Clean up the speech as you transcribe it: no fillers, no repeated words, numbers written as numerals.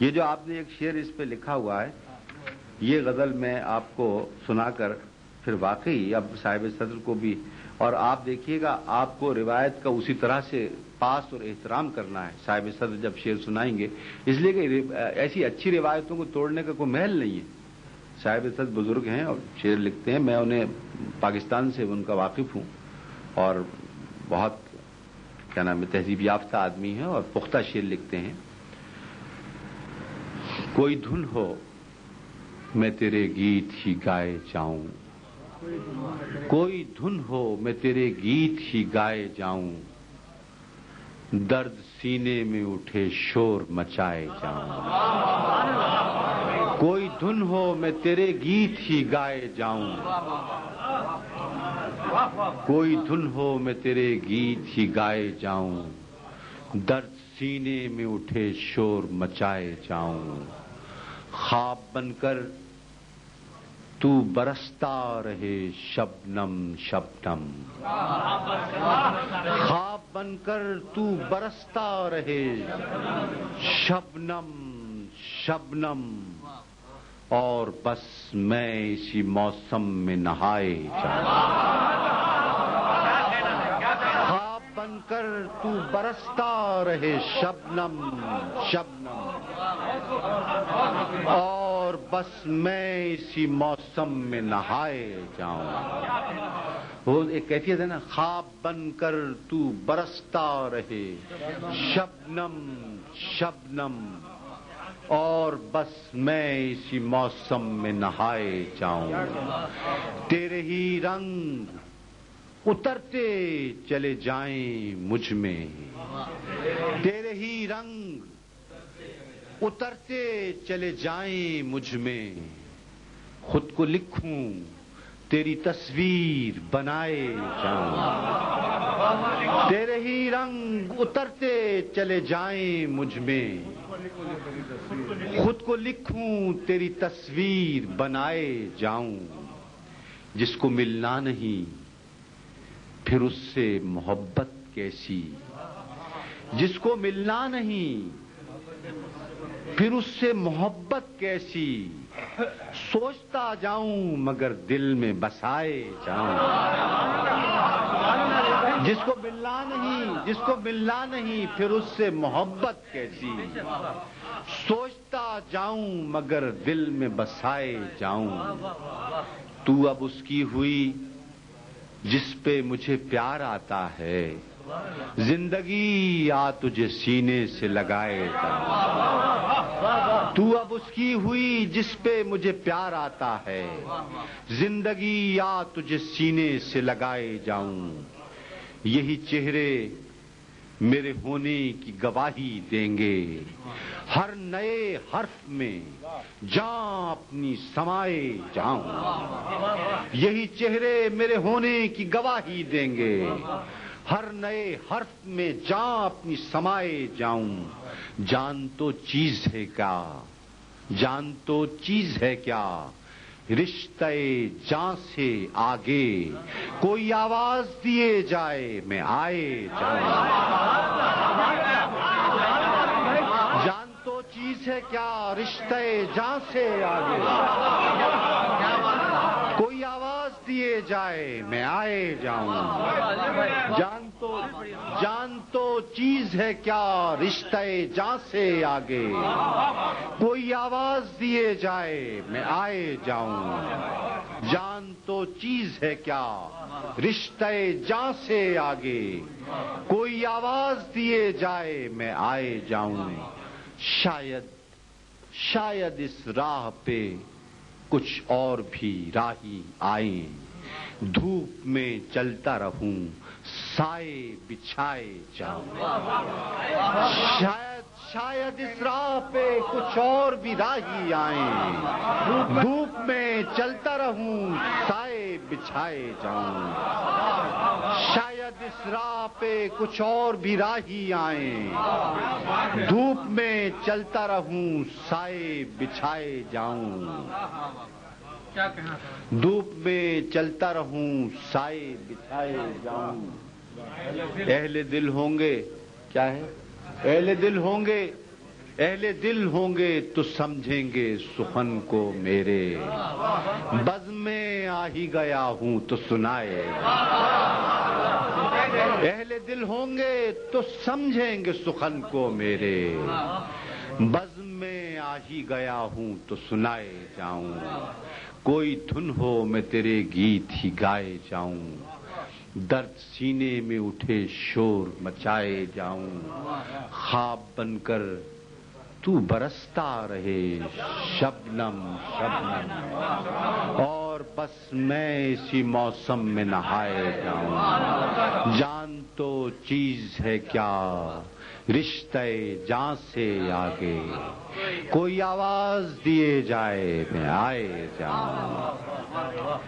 یہ جو آپ نے ایک شعر اس پہ لکھا ہوا ہے، یہ غزل میں آپ کو سنا کر پھر واقعی اب صاحب صدر کو بھی، اور آپ دیکھیے گا آپ کو روایت کا اسی طرح سے پاس اور احترام کرنا ہے صاحب صدر جب شعر سنائیں گے، اس لیے کہ ایسی اچھی روایتوں کو توڑنے کا کوئی محل نہیں ہے۔ صاحب صدر بزرگ ہیں اور شعر لکھتے ہیں، میں انہیں پاکستان سے ان کا واقف ہوں، اور بہت کیا نام ہے تہذیب یافتہ آدمی ہیں اور پختہ شعر لکھتے ہیں۔ کوئی دھن ہو میں تیرے گیت ہی گائے جاؤں، کوئی دھن ہو میں تیرے گیت ہی گائے جاؤں، درد سینے میں اٹھے شور مچائے جاؤں۔ کوئی دھن ہو میں تیرے گیت ہی گائے جاؤں، کوئی دھن ہو میں تیرے گیت ہی گائے جاؤں، درد سینے میں اٹھے شور مچائے جاؤں۔ خواب بن کر تو برستا رہے شبنم شبنم، خواب بن کر تو برستا رہے شبنم شبنم، اور بس میں اسی موسم میں نہائے جاؤں۔ خواب بن کر تو برستا رہے شبنم شبنم، اور بس میں اسی موسم میں نہائے جاؤں۔ وہ ایک کیفیت ہے نا، خواب بن کر تو برستا رہے شبنم شبنم، اور بس میں اسی موسم میں نہائے جاؤں۔ تیرے ہی رنگ اترتے چلے جائیں مجھ میں، تیرے ہی رنگ اترتے چلے جائیں مجھ میں، خود کو لکھوں تیری تصویر بنائے جاؤں۔ تیرے ہی رنگ اترتے چلے جائیں مجھ میں، خود کو لکھوں تیری تصویر بنائے جاؤں۔ جس کو ملنا نہیں پھر اس سے محبت کیسی، جس کو ملنا نہیں پھر اس سے محبت کیسی، سوچتا جاؤں مگر دل میں بسائے جاؤں۔ جس کو ملنا نہیں، جس کو ملنا نہیں پھر اس سے محبت کیسی، سوچتا جاؤں مگر دل میں بسائے جاؤں۔ تو اب اس کی ہوئی جس پہ مجھے پیار آتا ہے، زندگی آ تجھے سینے سے لگائے جاؤں۔ تو اب اس کی ہوئی جس پہ مجھے پیار آتا ہے، زندگی آ تجھے سینے سے لگائے جاؤں۔ یہی چہرے میرے ہونے کی گواہی دیں گے، ہر نئے حرف میں جاں اپنی سمائے جاؤں۔ یہی چہرے میرے ہونے کی گواہی دیں گے، ہر نئے حرف میں جاں اپنی سمائے جاؤں۔ جان تو چیز ہے کیا، جان تو چیز ہے کیا، رشتہ جاں سے آگے کوئی آواز دیے جائے میں آئے جاؤں۔ جان تو چیز ہے کیا، رشتہ جاں سے آگے کوئی آواز دیے جائے میں آئے جاؤں۔ جان تو چیز ہے کیا، رشتہ جاں سے آگے کوئی آواز دیے جائے میں آئے جاؤں۔ جان تو چیز ہے کیا، رشتہ جاں سے آگے کوئی آواز دیے جائے میں آئے جاؤں۔ شاید اس راہ پہ کچھ اور بھی راہی آئیں، دھوپ میں چلتا رہوں سائے بچھائے جاؤں۔ شاید اس راہ پہ کچھ اور بھی راہی آئیں، دھوپ میں چلتا رہوں سائے بچھائے جاؤں۔ شاید اس راہ پہ کچھ اور بھی راہی آئیں، دھوپ میں چلتا رہوں سائے بچھائے جاؤں۔ دھوپ میں چلتا رہوں سائے بچھائے جاؤں۔ اہل دل ہوں گے، کیا ہے؟ اہل دل ہوں گے اہل دل ہوں گے تو سمجھیں گے سخن کو میرے، بزم میں آ ہی گیا ہوں تو سنائے، اہل دل ہوں گے تو سمجھیں گے سخن کو میرے، بزم میں آ ہی گیا ہوں تو سنائے جاؤں، کوئی دھن ہو میں تیرے گیت ہی گائے جاؤں، درد سینے میں اٹھے شور مچائے جاؤں، خواب بن کر تو برستا رہے شبنم شبنم، اور بس میں اسی موسم میں نہائے جاؤں، جان تو چیز ہے کیا رشتہ جان سے آگے، کوئی آواز دیے جائے میں آئے جاؤں۔